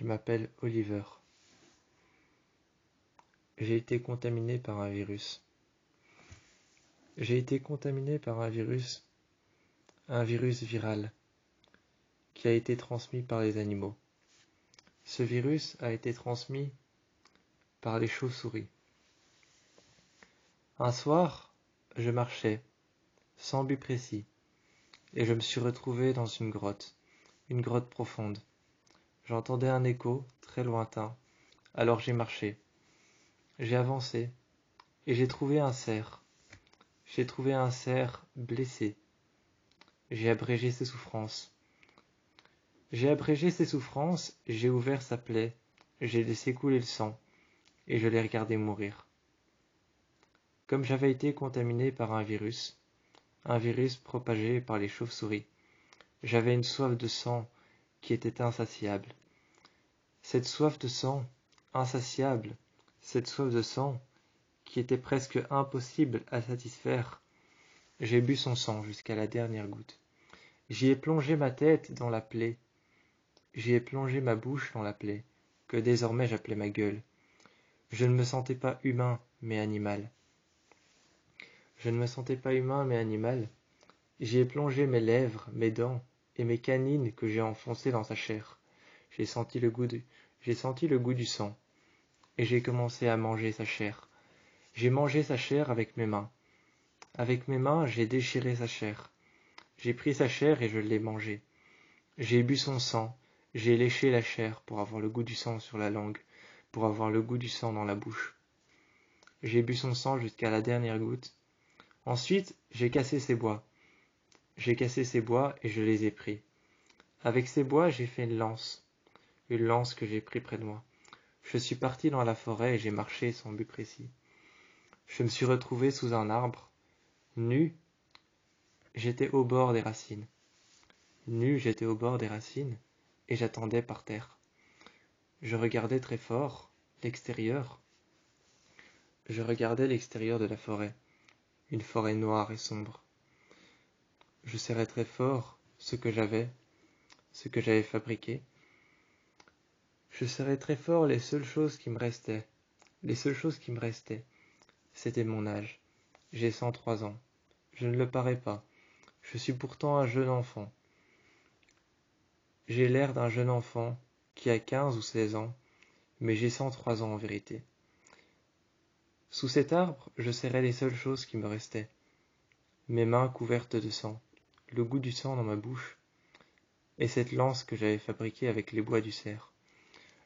Je m'appelle Oliver. J'ai été contaminé par un virus. J'ai été contaminé par un virus viral, qui a été transmis par les animaux. Ce virus a été transmis par les chauves-souris. Un soir, je marchais, sans but précis, et je me suis retrouvé dans une grotte profonde. J'entendais un écho très lointain, alors j'ai marché. J'ai avancé, et j'ai trouvé un cerf. J'ai trouvé un cerf blessé. J'ai abrégé ses souffrances. J'ai ouvert sa plaie, j'ai laissé couler le sang, et je l'ai regardé mourir. Comme j'avais été contaminé par un virus propagé par les chauves-souris, j'avais une soif de sang qui était insatiable. Cette soif de sang, insatiable, cette soif de sang, qui était presque impossible à satisfaire, j'ai bu son sang jusqu'à la dernière goutte. J'y ai plongé ma tête dans la plaie, j'y ai plongé ma bouche dans la plaie, que désormais j'appelais ma gueule. Je ne me sentais pas humain, mais animal. J'y ai plongé mes lèvres, mes dents et mes canines que j'ai enfoncées dans sa chair. J'ai senti le goût du sang, et j'ai commencé à manger sa chair. J'ai mangé sa chair avec mes mains. Avec mes mains, j'ai déchiré sa chair. J'ai pris sa chair et je l'ai mangée. J'ai bu son sang, j'ai léché la chair pour avoir le goût du sang sur la langue, pour avoir le goût du sang dans la bouche. J'ai bu son sang jusqu'à la dernière goutte. Ensuite, j'ai cassé ses bois. Et je les ai pris. Avec ces bois, j'ai fait une lance que j'ai pris près de moi. Je suis parti dans la forêt et j'ai marché sans but précis. Je me suis retrouvé sous un arbre, nu, j'étais au bord des racines. Et j'attendais par terre. Je regardais très fort l'extérieur. Je regardais l'extérieur de la forêt, une forêt noire et sombre. Je serrais très fort ce que j'avais fabriqué. Je serrais très fort les seules choses qui me restaient. C'était mon âge. J'ai 103 ans. Je ne le parais pas. Je suis pourtant un jeune enfant. J'ai l'air d'un jeune enfant qui a 15 ou 16 ans, mais j'ai 103 ans en vérité. Sous cet arbre, je serrais les seules choses qui me restaient. Mes mains couvertes de sang, le goût du sang dans ma bouche, et cette lance que j'avais fabriquée avec les bois du cerf.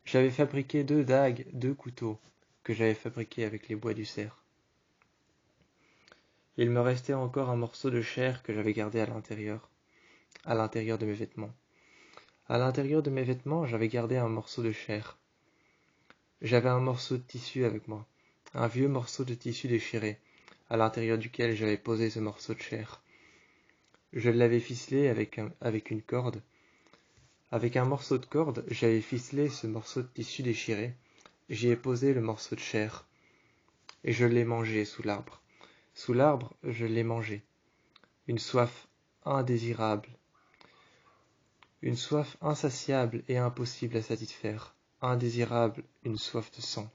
J'avais fabriqué 2 dagues, 2 couteaux, que j'avais fabriqués avec les bois du cerf. Il me restait encore un morceau de chair que j'avais gardé à l'intérieur de mes vêtements. À l'intérieur de mes vêtements, j'avais gardé un morceau de chair. J'avais un morceau de tissu avec moi, un vieux morceau de tissu déchiré, à l'intérieur duquel j'avais posé ce morceau de chair. Je l'avais ficelé avec une corde. Avec un morceau de corde, j'avais ficelé ce morceau de tissu déchiré. J'y ai posé le morceau de chair. Et je l'ai mangé sous l'arbre. Sous l'arbre, je l'ai mangé. Une soif indésirable. Une soif insatiable et impossible à satisfaire. Indésirable, une soif de sang.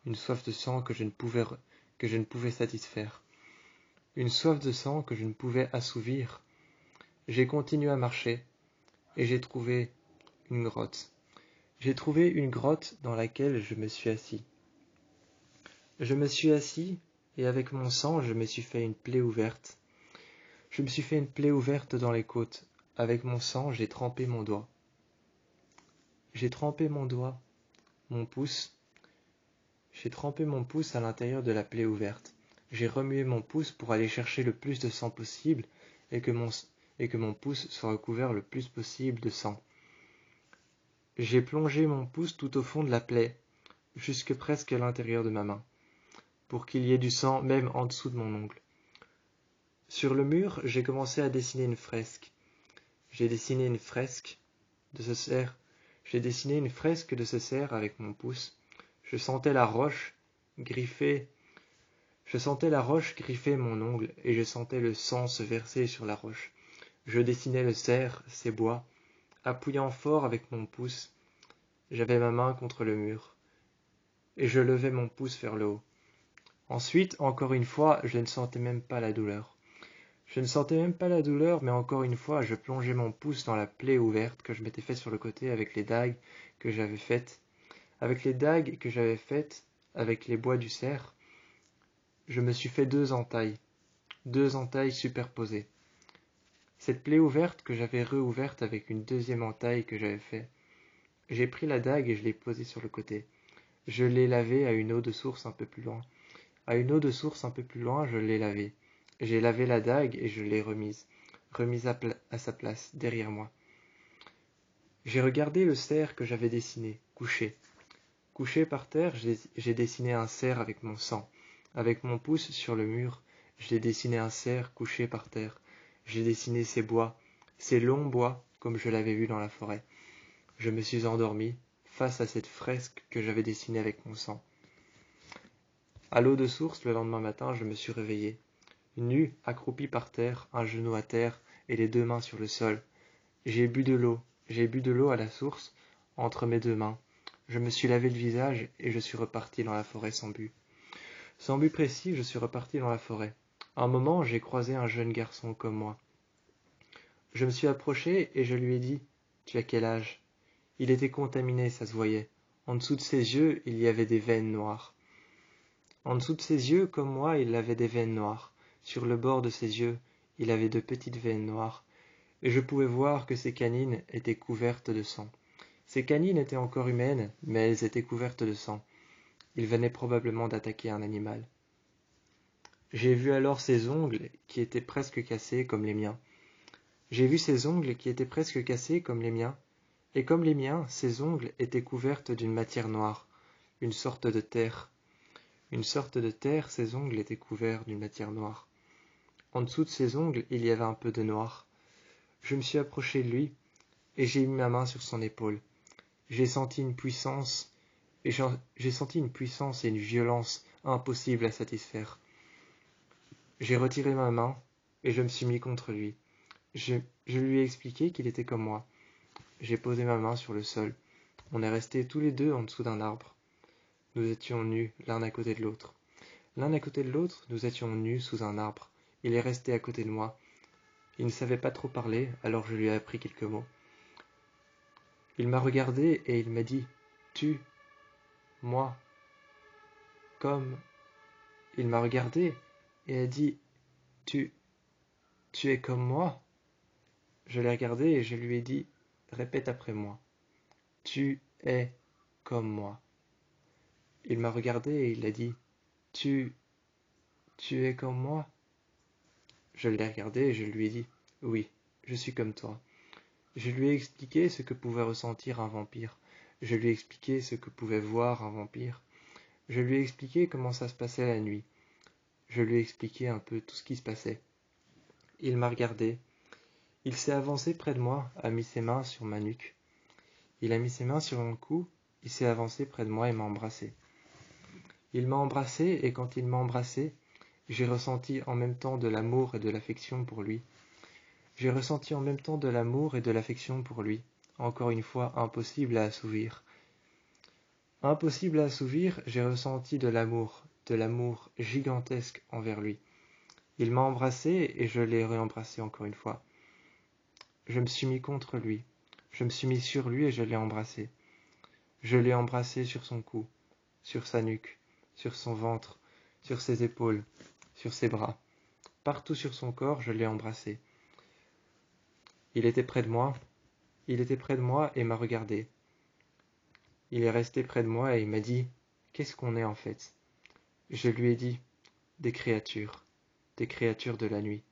Une soif de sang que je ne pouvais satisfaire. Une soif de sang que je ne pouvais assouvir. J'ai continué à marcher, et j'ai trouvé une grotte. J'ai trouvé une grotte dans laquelle je me suis assis. Je me suis assis, et avec mon sang, je me suis fait une plaie ouverte. Je me suis fait une plaie ouverte dans les côtes. Avec mon sang, j'ai trempé mon doigt. Mon pouce. J'ai trempé mon pouce à l'intérieur de la plaie ouverte. J'ai remué mon pouce pour aller chercher le plus de sang possible et que mon pouce soit recouvert le plus possible de sang. J'ai plongé mon pouce tout au fond de la plaie, jusque presque à l'intérieur de ma main, pour qu'il y ait du sang même en dessous de mon ongle. Sur le mur, j'ai commencé à dessiner une fresque. J'ai dessiné une fresque de ce cerf avec mon pouce. Je sentais la roche griffer mon ongle et je sentais le sang se verser sur la roche. Je dessinais le cerf, ses bois, appuyant fort avec mon pouce J'avais ma main contre le mur, et je levais mon pouce vers le haut. Ensuite, encore une fois, je ne sentais même pas la douleur. Je ne sentais même pas la douleur, mais encore une fois, je plongeais mon pouce dans la plaie ouverte que je m'étais faite sur le côté avec les dagues que j'avais faites. Avec les dagues que j'avais faites, avec les bois du cerf, je me suis fait 2 entailles superposées. Cette plaie ouverte que j'avais réouverte avec une deuxième entaille que j'avais fait. J'ai pris la dague et je l'ai posée sur le côté. Je l'ai lavée à une eau de source un peu plus loin. À une eau de source un peu plus loin, je l'ai lavée. J'ai lavé la dague et je l'ai remise à sa place, derrière moi. J'ai regardé le cerf que j'avais dessiné, couché. Couché par terre, j'ai dessiné un cerf avec mon sang. Avec mon pouce sur le mur, j'ai dessiné un cerf couché par terre. J'ai dessiné ses bois, ces longs bois, comme je l'avais vu dans la forêt. Je me suis endormi face à cette fresque que j'avais dessinée avec mon sang. À l'eau de source, le lendemain matin, je me suis réveillé, nu, accroupi par terre, un genou à terre et les 2 mains sur le sol. J'ai bu de l'eau à la source, entre mes 2 mains. Je me suis lavé le visage et je suis reparti dans la forêt sans but. Sans but précis, je suis reparti dans la forêt. À un moment, j'ai croisé un jeune garçon comme moi. Je me suis approché et je lui ai dit « Tu as quel âge ?» Il était contaminé, ça se voyait. En dessous de ses yeux, il y avait des veines noires. En dessous de ses yeux, comme moi, il avait des veines noires. Sur le bord de ses yeux, il avait 2 petites veines noires. Et je pouvais voir que ses canines étaient couvertes de sang. Ses canines étaient encore humaines, mais elles étaient couvertes de sang. Il venait probablement d'attaquer un animal. J'ai vu alors ses ongles qui étaient presque cassés comme les miens. J'ai vu ses ongles qui étaient presque cassés comme les miens. Et comme les miens, ses ongles étaient couvertes d'une matière noire, une sorte de terre. Une sorte de terre, ses ongles étaient couverts d'une matière noire. En dessous de ses ongles, il y avait un peu de noir. Je me suis approché de lui, et j'ai mis ma main sur son épaule. J'ai senti une puissance, et une violence impossibles à satisfaire. J'ai retiré ma main, et je me suis mis contre lui. Je lui ai expliqué qu'il était comme moi. J'ai posé ma main sur le sol. On est restés tous les deux en dessous d'un arbre. Nous étions nus, l'un à côté de l'autre. L'un à côté de l'autre, nous étions nus sous un arbre. Il est resté à côté de moi. Il ne savait pas trop parler, alors je lui ai appris quelques mots. Il m'a regardé et il m'a dit « Tu, moi, comme… » Il m'a regardé et a dit « Tu es comme moi ?» Je l'ai regardé et je lui ai dit « Répète après moi. Tu es comme moi. » Il m'a regardé et il a dit « Tu es comme moi ?» Je l'ai regardé et je lui ai dit « Oui, je suis comme toi. » Je lui ai expliqué ce que pouvait ressentir un vampire. Je lui ai expliqué ce que pouvait voir un vampire. Je lui ai expliqué comment ça se passait la nuit. Je lui ai expliqué un peu tout ce qui se passait. Il m'a regardé. Il s'est avancé près de moi, a mis ses mains sur ma nuque. Il a mis ses mains sur mon cou, il s'est avancé près de moi et m'a embrassé. Il m'a embrassé et quand il m'a embrassé, j'ai ressenti en même temps de l'amour et de l'affection pour lui. J'ai ressenti en même temps de l'amour et de l'affection pour lui. Encore une fois, impossible à assouvir. Impossible à assouvir, j'ai ressenti de l'amour gigantesque envers lui. Il m'a embrassé et je l'ai réembrassé encore une fois. Je me suis mis contre lui. Je me suis mis sur lui et je l'ai embrassé. Je l'ai embrassé sur son cou, sur sa nuque, sur son ventre, sur ses épaules, sur ses bras. Partout sur son corps, je l'ai embrassé. Il était près de moi et m'a regardé. Il est resté près de moi et il m'a dit « Qu'est-ce qu'on est en fait ?» Je lui ai dit « Des créatures de la nuit. »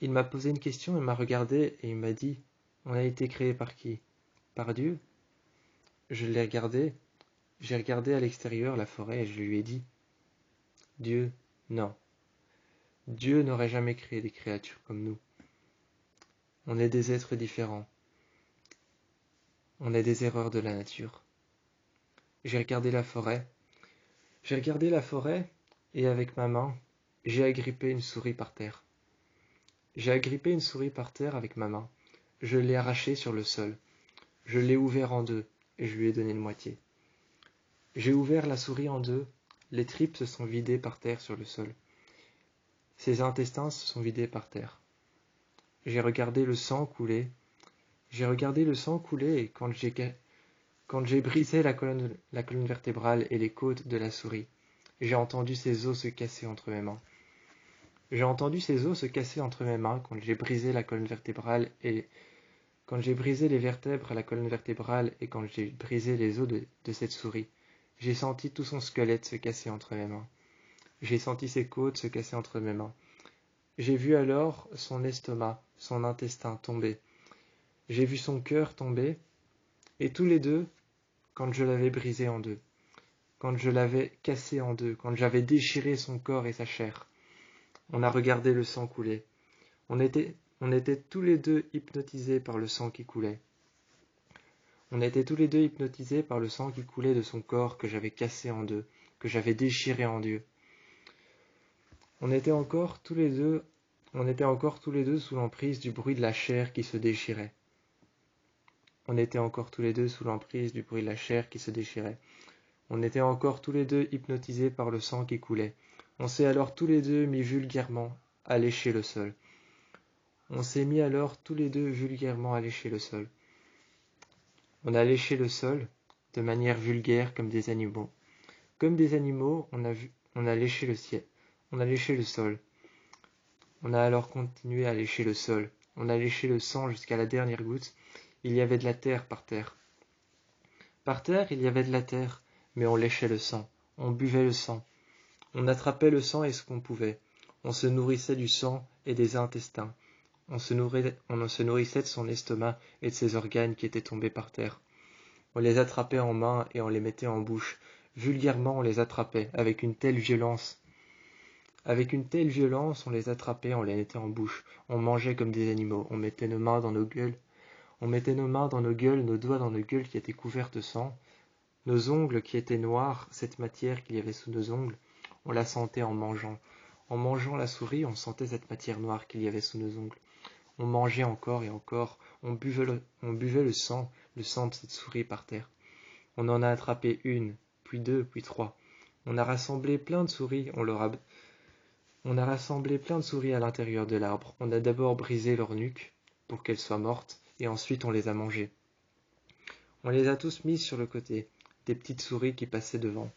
Il m'a posé une question, il m'a regardé et il m'a dit « On a été créé par qui? Par Dieu ?» Je l'ai regardé, j'ai regardé à l'extérieur la forêt et je lui ai dit « Dieu, non. Dieu n'aurait jamais créé des créatures comme nous. On est des êtres différents. On est des erreurs de la nature. » J'ai regardé la forêt. Et avec ma main, j'ai agrippé une souris par terre. J'ai agrippé une souris par terre avec ma main. Je l'ai arraché sur le sol. Je l'ai ouvert en deux, et je lui ai donné une moitié. J'ai ouvert la souris en deux, les tripes se sont vidées par terre sur le sol. Ses intestins se sont vidés par terre. J'ai regardé le sang couler. Et quand j'ai brisé la colonne vertébrale et les côtes de la souris, j'ai entendu ses os se casser entre mes mains. J'ai entendu ses os se casser entre mes mains quand j'ai brisé la colonne vertébrale et quand j'ai brisé les vertèbres à la colonne vertébrale et quand j'ai brisé les os de cette souris. J'ai senti tout son squelette se casser entre mes mains. J'ai senti ses côtes se casser entre mes mains. J'ai vu alors son estomac, son intestin tomber. J'ai vu son cœur tomber, et tous les deux, quand je l'avais brisé en deux, quand je l'avais cassé en deux, quand j'avais déchiré son corps et sa chair, on a regardé le sang couler. On était tous les deux hypnotisés par le sang qui coulait. On était tous les deux hypnotisés par le sang qui coulait de son corps que j'avais cassé en deux, que j'avais déchiré en deux. On était encore tous les deux sous l'emprise du bruit de la chair qui se déchirait. On était encore tous les deux sous l'emprise du bruit de la chair qui se déchirait. On était encore tous les deux hypnotisés par le sang qui coulait. On s'est alors tous les deux mis vulgairement à lécher le sol. On s'est mis alors tous les deux vulgairement à lécher le sol. On a léché le sol de manière vulgaire comme des animaux. Comme des animaux, on a léché le ciel. On a léché le sol. On a alors continué à lécher le sol. On a léché le sang jusqu'à la dernière goutte. Il y avait de la terre par terre. Par terre, il y avait de la terre, mais on léchait le sang. On buvait le sang. On attrapait le sang et ce qu'on pouvait. On se nourrissait du sang et des intestins. On se nourrissait de son estomac et de ses organes qui étaient tombés par terre. On les attrapait en main et on les mettait en bouche. Vulgairement, on les attrapait avec une telle violence. Avec une telle violence, on les attrapait, on les mettait en bouche. On mangeait comme des animaux. On mettait nos mains dans nos gueules. On mettait nos mains dans nos gueules, nos doigts dans nos gueules qui étaient couvertes de sang. Nos ongles qui étaient noirs, cette matière qu'il y avait sous nos ongles, on la sentait en mangeant. En mangeant la souris, on sentait cette matière noire qu'il y avait sous nos ongles. On mangeait encore et encore, on buvait le sang de cette souris par terre. On en a attrapé une, puis deux, puis trois. On a rassemblé plein de souris, on a rassemblé plein de souris à l'intérieur de l'arbre. On a d'abord brisé leur nuque pour qu'elles soient mortes, et ensuite on les a mangées. On les a tous mises sur le côté, des petites souris qui passaient devant.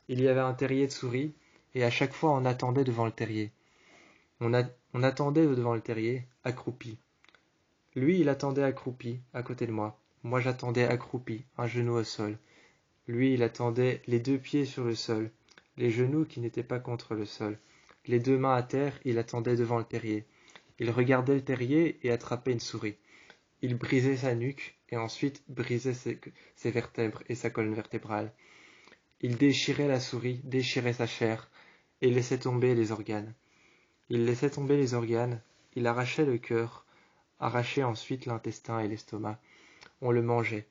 Il y avait un terrier de souris, et à chaque fois on attendait devant le terrier. On attendait devant le terrier, accroupi. Lui, il attendait accroupi, à côté de moi. Moi, j'attendais accroupi, un genou au sol. Lui, il attendait les deux pieds sur le sol, les genoux qui n'étaient pas contre le sol. Les deux mains à terre, il attendait devant le terrier. Il regardait le terrier et attrapait une souris. Il brisait sa nuque et ensuite brisait ses vertèbres et sa colonne vertébrale. Il déchirait la souris, déchirait sa chair et laissait tomber les organes. Il laissait tomber les organes, il arrachait le cœur, arrachait ensuite l'intestin et l'estomac. On le mangeait.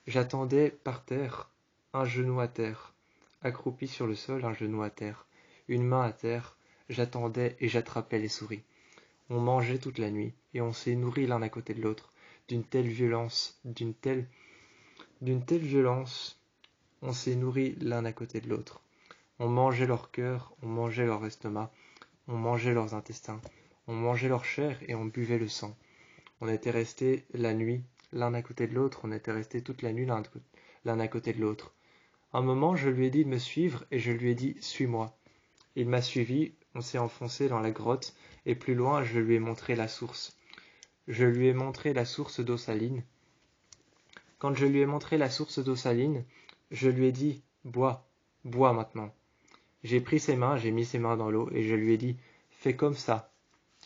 J'attendais par terre, un genou à terre, accroupi sur le sol, un genou à terre, une main à terre, j'attendais et j'attrapais les souris. On mangeait toute la nuit, et on s'est nourris l'un à côté de l'autre, d'une telle violence, on s'est nourris l'un à côté de l'autre. On mangeait leur cœur, on mangeait leur estomac, on mangeait leurs intestins, on mangeait leur chair et on buvait le sang. On était restés la nuit, l'un à côté de l'autre, on était restés toute la nuit l'un à côté de l'autre. Un moment, je lui ai dit de me suivre et je lui ai dit « Suis-moi ». Il m'a suivi, on s'est enfoncé dans la grotte et plus loin, je lui ai montré la source. Je lui ai montré la source d'eau saline. Quand je lui ai montré la source d'eau saline, je lui ai dit « Bois, bois maintenant ». J'ai pris ses mains, j'ai mis ses mains dans l'eau et je lui ai dit « Fais comme ça.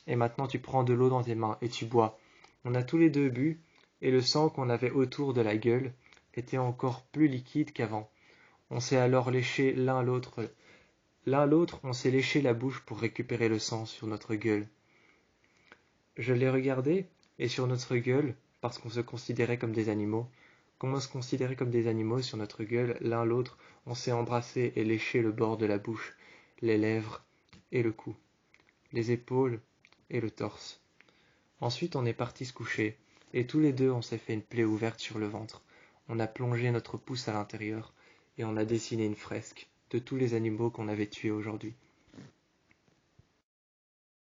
Et maintenant tu prends de l'eau dans tes mains et tu bois ». On a tous les deux bu et le sang qu'on avait autour de la gueule était encore plus liquide qu'avant. On s'est alors léché l'un l'autre. On s'est léché la bouche pour récupérer le sang sur notre gueule. Je l'ai regardé et sur notre gueule, parce qu'on se considérait comme des animaux, comme on se considérait comme des animaux sur notre gueule, l'un l'autre, on s'est embrassé et léché le bord de la bouche, les lèvres et le cou, les épaules et le torse. Ensuite, on est parti se coucher, et tous les deux on s'est fait une plaie ouverte sur le ventre. On a plongé notre pouce à l'intérieur, et on a dessiné une fresque de tous les animaux qu'on avait tués aujourd'hui.